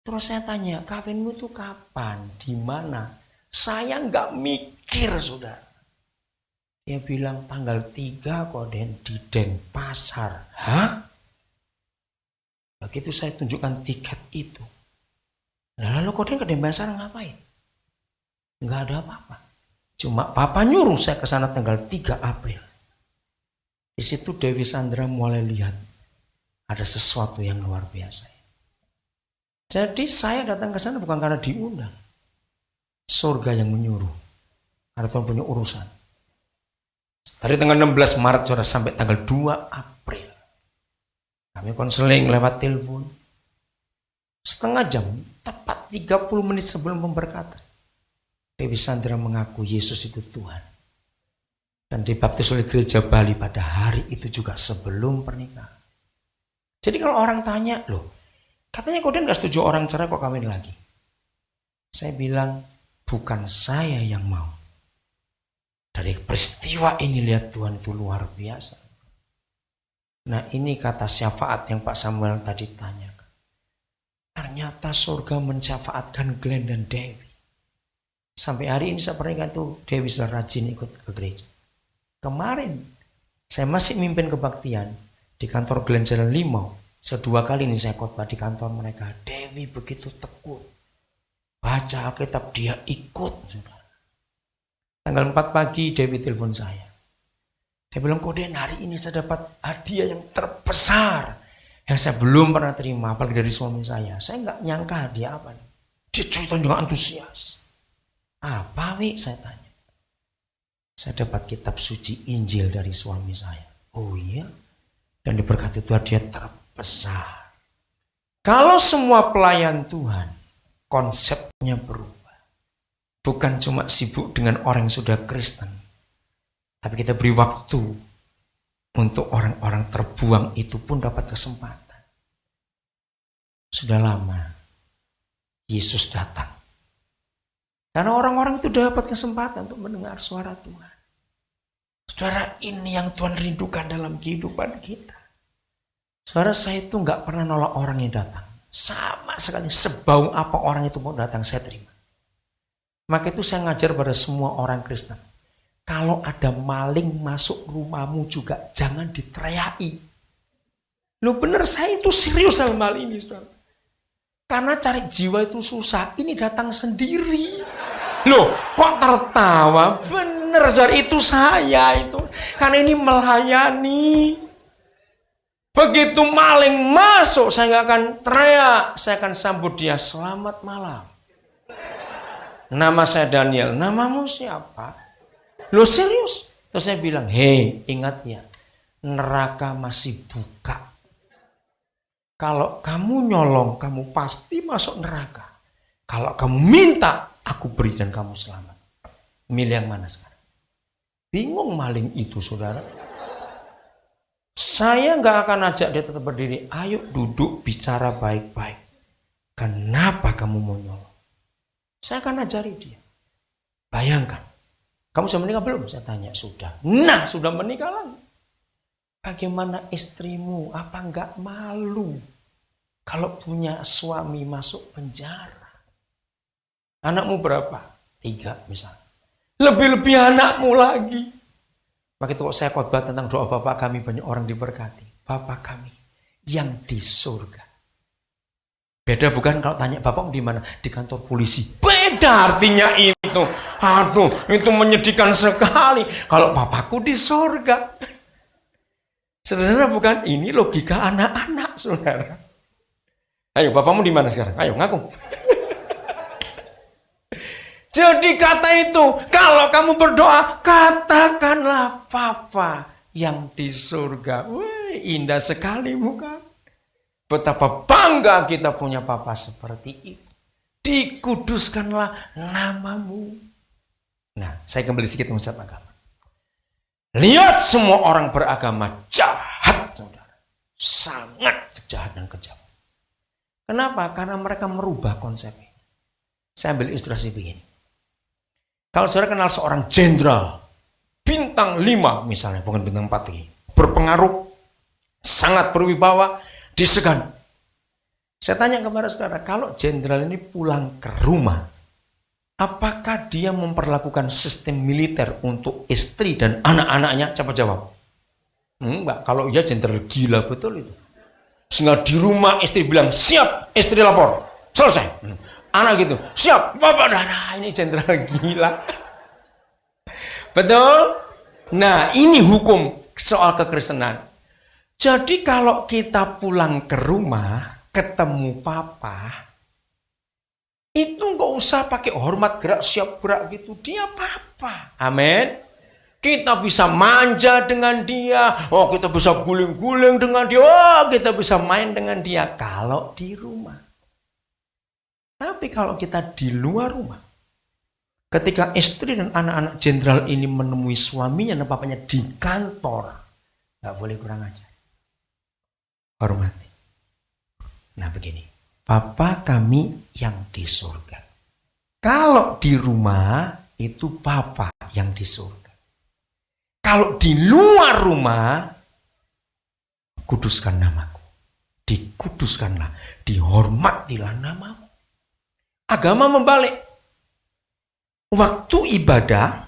Terus saya tanya, kawinmu tuh kapan? Di mana? Saya nggak mikir, saudara. Dia bilang tanggal 3 kok di Denpasar. Hah? Begitu saya tunjukkan tiket itu. Nah, lalu kok ke Denpasar ngapain? Nggak ada apa-apa. Cuma papa nyuruh saya ke sana tanggal 3 April. Di situ Dewi Sandra mulai lihat ada sesuatu yang luar biasa. Jadi saya datang ke sana bukan karena diundang. Surga yang menyuruh. Karena Tuhan punya urusan. Dari tanggal 16 Maret sudah sampai tanggal 2 April. Kami konseling lewat telepon. Setengah jam, tepat 30 menit sebelum pemberkatan. Dewi Sandra mengaku Yesus itu Tuhan. Dan dibaptis oleh gereja Bali pada hari itu juga sebelum pernikahan. Jadi kalau orang tanya, loh, katanya kau gak setuju orang cerai kok kawin lagi. Saya bilang, bukan saya yang mau. Dari peristiwa ini lihat Tuhan itu luar biasa. Nah ini kata syafaat yang Pak Samuel tadi tanyakan. Ternyata surga mensyafaatkan Glenn dan Dewi. Sampai hari ini saya pernikahan itu Dewi sudah rajin ikut ke gereja. Kemarin saya masih mimpin kebaktian di kantor Glenn Jalan Limau. Sedua kali ini saya khotbah di kantor mereka. Dewi begitu tekun. Baca Alkitab dia ikut. Tanggal 4 pagi Dewi telepon saya. Dia bilang, Koden hari ini saya dapat hadiah yang terbesar. Yang saya belum pernah terima. Apalagi dari suami saya. Saya nggak nyangka hadiah apa. Dia cerita juga antusias. Apa Wi? Saya tanya. Saya dapat kitab suci Injil dari suami saya. Oh iya? Dan diberkati itu hadiah terbesar. Kalau semua pelayan Tuhan, konsepnya berubah. Bukan cuma sibuk dengan orang yang sudah Kristen. Tapi kita beri waktu untuk orang-orang terbuang itu pun dapat kesempatan. Sudah lama Yesus datang. Karena orang-orang itu dapat kesempatan untuk mendengar suara Tuhan. Saudara, ini yang Tuhan rindukan dalam kehidupan kita. Saudara, saya itu nggak pernah nolak orang yang datang. Sama sekali, sebau apa orang itu mau datang, saya terima. Maka itu saya ngajar pada semua orang Kristen. Kalau ada maling masuk rumahmu juga, jangan diteriaki. Loh bener, saya itu serius dalam hal ini, saudara. Karena cari jiwa itu susah, ini datang sendiri. Loh, kok tertawa? Bener, saudara, itu saya itu. Karena ini melayani. Begitu maling masuk, saya nggak akan teriak. Saya akan sambut dia, selamat malam. Nama saya Daniel, namamu siapa? Loh serius? Terus saya bilang, hei ingat ya, neraka masih buka. Kalau kamu nyolong, kamu pasti masuk neraka. Kalau kamu minta, aku beri dan kamu selamat. Milih yang mana sekarang? Bingung maling itu, saudara. Saya nggak akan ajak dia tetap berdiri. Ayo duduk, bicara baik-baik. Kenapa kamu mau nyolong? Saya akan ajari dia. Bayangkan. Kamu sudah menikah belum? Saya tanya, sudah. Nah, sudah menikah lagi. Bagaimana istrimu? Apa enggak malu kalau punya suami masuk penjara? Anakmu berapa? 3 misalnya. Lebih-lebih anakmu lagi. Maka itu saya khotbah tentang doa Bapa kami, banyak orang diberkati. Bapa kami yang di surga. Beda bukan kalau tanya Bapak di mana? Di kantor polisi. Beda artinya itu. Aduh, itu menyedihkan sekali. Kalau Bapakku di surga. Saudara bukan? Ini logika anak-anak, saudara. Ayo, Bapakmu di mana sekarang? Ayo, ngaku. Jadi kata itu, kalau kamu berdoa, katakanlah Papa yang di surga. Wih, indah sekali bukan? Betapa bangga kita punya Papa seperti itu. Dikuduskanlah namamu. Nah, saya kembali sedikit mengucap agama. Lihat semua orang beragama jahat, saudara. Sangat jahat dan kejam. Kenapa? Karena mereka merubah konsepnya. Saya ambil ilustrasi begini. Kalau saudara kenal seorang jenderal, bintang 5 misalnya, bukan bintang 4 lagi. Berpengaruh, sangat berwibawa, disegani. Saya tanya kepada saudara, kalau jenderal ini pulang ke rumah, apakah dia memperlakukan sistem militer untuk istri dan anak-anaknya? Coba jawab. Enggak, kalau iya jenderal gila betul itu. Sehingga di rumah istri bilang, siap, istri lapor. Selesai. Anak gitu, siap, bapak. Nah, ini jenderal gila. Betul? Nah, ini hukum soal kekristenan. Jadi kalau kita pulang ke rumah, ketemu papa, itu nggak usah pakai hormat gerak siap gerak gitu. Dia papa. Amin. Kita bisa manja dengan dia. Oh, kita bisa guling-guling dengan dia. Oh, kita bisa main dengan dia kalau di rumah. Tapi kalau kita di luar rumah, ketika istri dan anak-anak jenderal ini menemui suaminya dan papanya di kantor, nggak boleh kurang ajar. Hormati. Nah begini, Papa kami yang di surga. Kalau di rumah itu Papa yang di surga. Kalau di luar rumah, kuduskan namaku. Dikuduskanlah, dihormatilah namamu. Agama membalik. Waktu ibadah,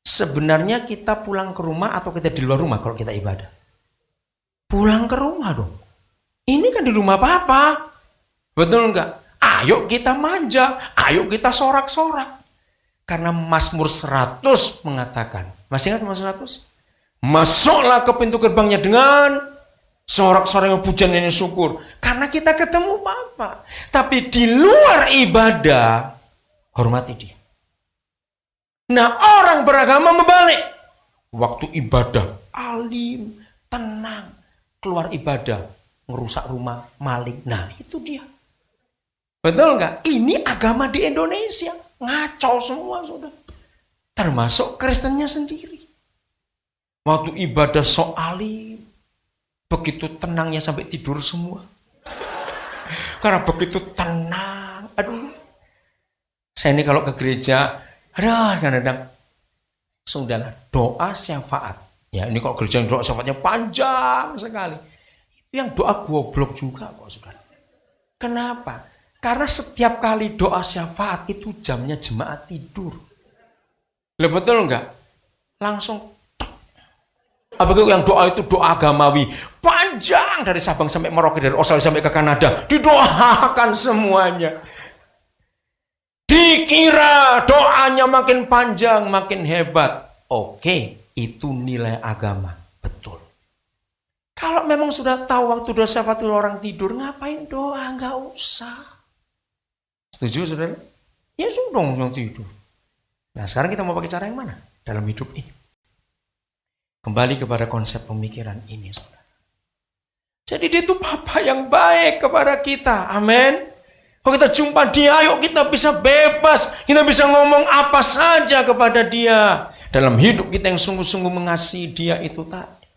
sebenarnya kita pulang ke rumah atau kita di luar rumah kalau kita ibadah? Pulang ke rumah dong. Ini kan di rumah Papa. Betul enggak? Ayo kita manja, ayo kita sorak-sorak. Karena Mazmur 100 mengatakan, masih ingat Mazmur 100? Masuklah ke pintu gerbangnya dengan sorak-sorak yang pujian dan syukur. Karena kita ketemu Papa. Tapi di luar ibadah, hormati dia. Nah, orang beragama membalik. Waktu ibadah, alim, tenang. Keluar ibadah, ngerusak rumah, maling. Nah, itu dia. Betul nggak? Ini agama di Indonesia. Ngaco semua, sudah. Termasuk Kristennya sendiri. Waktu ibadah sok alim. Begitu tenangnya sampai tidur semua. Karena begitu tenang. Aduh. Saya ini kalau ke gereja, kadang-kadang sudahlah doa syafaat. Ya, ini kalau gereja doa syafaatnya panjang sekali. Itu yang doa goblok juga kok, saudara. Kenapa? Karena setiap kali doa syafaat itu jamnya jemaat tidur. Lah betul enggak? Langsung apalagi yang doa itu doa agamawi. Panjang dari Sabang sampai Merauke, dari Australia sampai ke Kanada. Didoakan semuanya. Dikira doanya makin panjang, makin hebat. Oke, itu nilai agama. Betul. Kalau memang sudah tahu waktu doa syafaat itu orang tidur, ngapain doa? Nggak usah. Setuju, saudara? Ya sudah, orang tidur. Nah, sekarang kita mau pakai cara yang mana dalam hidup ini? Kembali kepada konsep pemikiran ini, saudara. Jadi dia itu Papa yang baik kepada kita. Amin. Kalau kita jumpa dia, ayo kita bisa bebas. Kita bisa ngomong apa saja kepada dia. Dalam hidup kita yang sungguh-sungguh mengasihi dia itu tadi.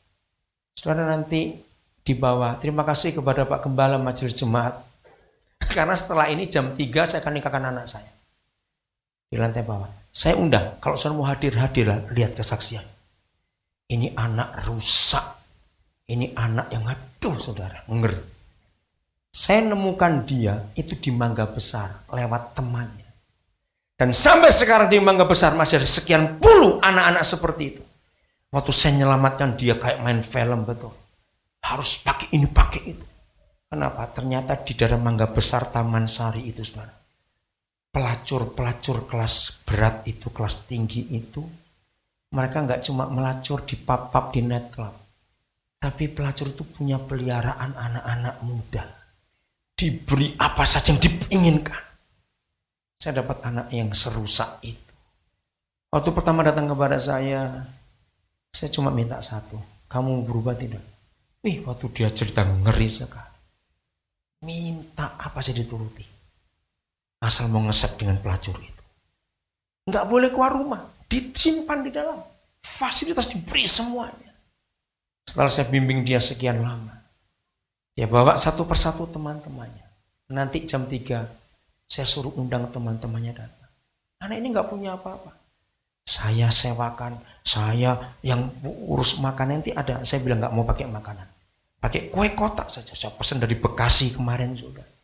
Saudara nanti di bawah, terima kasih kepada Pak Gembala Majelis Jemaat. Karena setelah ini jam 3 saya akan nikahkan anak saya. Di lantai bawah. Saya undang, kalau saudara mau hadir-hadirlah, lihat kesaksian. Ini anak rusak. Ini anak yang aduh saudara, ngeri. Saya nemukan dia itu di Mangga Besar lewat temannya. Dan sampai sekarang di Mangga Besar masih ada sekian puluh anak-anak seperti itu. Waktu saya menyelamatkan dia kayak main film betul. Harus pakai ini, pakai itu. Kenapa? Ternyata di daerah Mangga Besar Taman Sari itu saudara. Pelacur-pelacur kelas berat itu, kelas tinggi itu. Mereka nggak cuma melacur di pub-pub, di nightclub. Tapi pelacur itu punya peliharaan anak-anak muda. Diberi apa saja yang diinginkan. Saya dapat anak yang serusak itu. Waktu pertama datang kepada saya cuma minta satu. Kamu berubah tidak? Waktu dia cerita ngeri sekali. Minta apa saja dituruti. Asal mau ngesep dengan pelacur itu. Nggak boleh keluar rumah. Disimpan di dalam. Fasilitas diberi semuanya. Setelah saya bimbing dia sekian lama. Dia bawa satu persatu teman-temannya. Nanti jam 3 saya suruh undang teman-temannya datang. Anak ini nggak punya apa-apa. Saya sewakan, saya yang urus makanan nanti ada. Saya bilang nggak mau pakai makanan. Pakai kue kotak saja. Saya pesan dari Bekasi kemarin sudah.